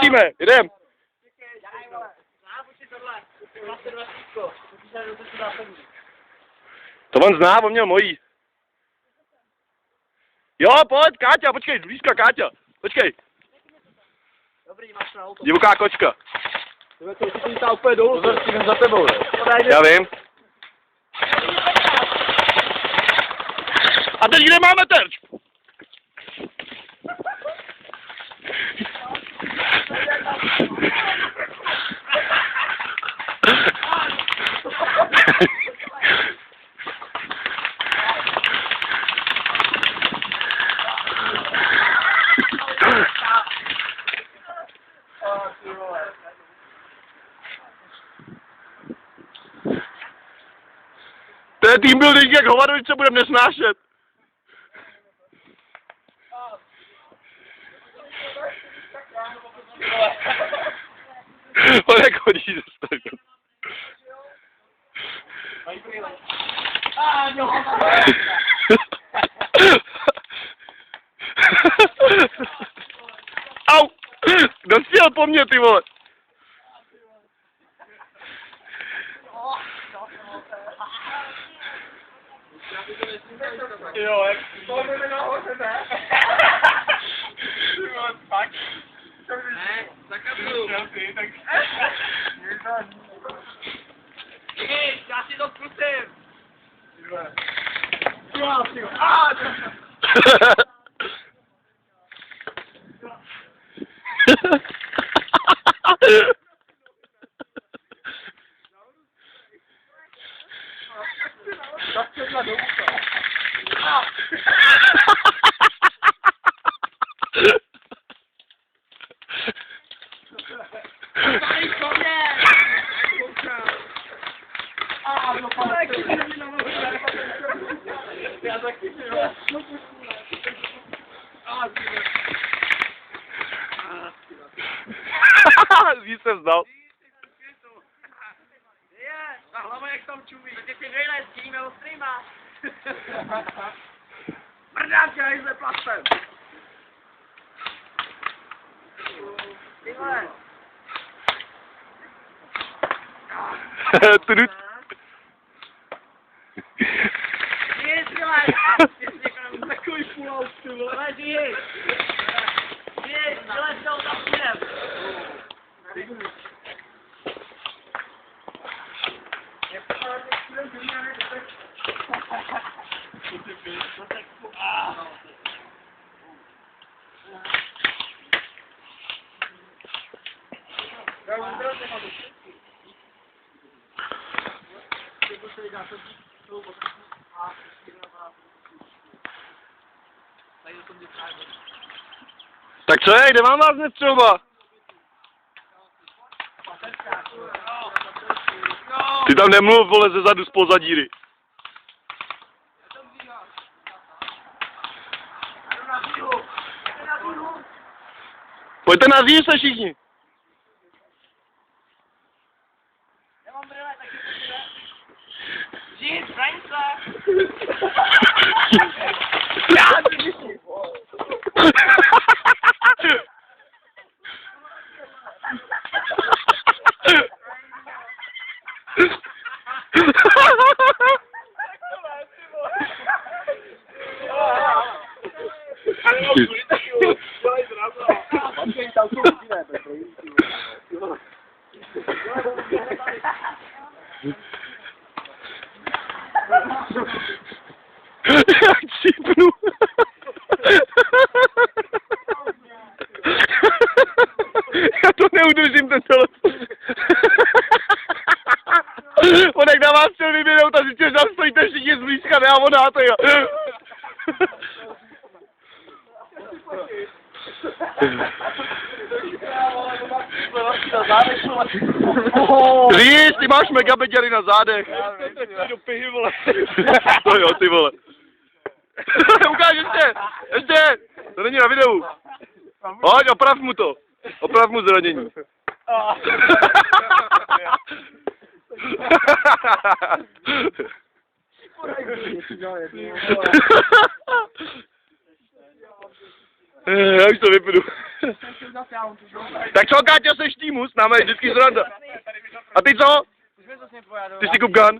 točíme, jdem. To on zná, on měl mojí. Jo, pojď, Káťa, počkej, blízka, Káťa. Počkej. Dobrý, máš na auto. Divoká kočka. Ty jsi tam úplně dolů, jdem za tebou. Já vím. A teď kde máme terč? To je tým building jak hovadovič, co budeme nesnášet. On jak chodí ze strany. Au! Kdo chtěl po mně, ty vole? Jo, jak to bude nahoře, ne? Fakt? Ne, zakazuju. Tak... Já si to zkusím. Víc se vzdal. Ta hlava jak tam čumí. Teď si nejle s tím, ostrý máš. Mrdám tě hejzle plastem. Tyhle. Tudut. Nic, tyhle. Takový půl ty vole. Ale žij. Žij, tyhle jsou tam půjdem. Tak co je, kde mám vás netřeba? Ty tam nemluv, vole, ze zadu spoza díry. Pojďte na zír se všichni. Já mám brýle, tak je to bude. Žij, zbraň se. Já ty vyšli. Jak čípnu. Já to neudržím, ten telefon. On jak na vás chtěl vyběhnout a zjistil, že tam stojíte všichni zblízka, ne a on dáte, jo. Říš, ty máš megabeděry na zádech. Do pihy, vole. To jo, ty vole. Ukáž ještě, ještě, to není na videu. Hoď, oprav mu to. Oprav mu zranění. Já už to vypnu. Tak co, Káťa, seš týmu, s námi je vždycky zranda. A ty co? Ty jsi Kupgan?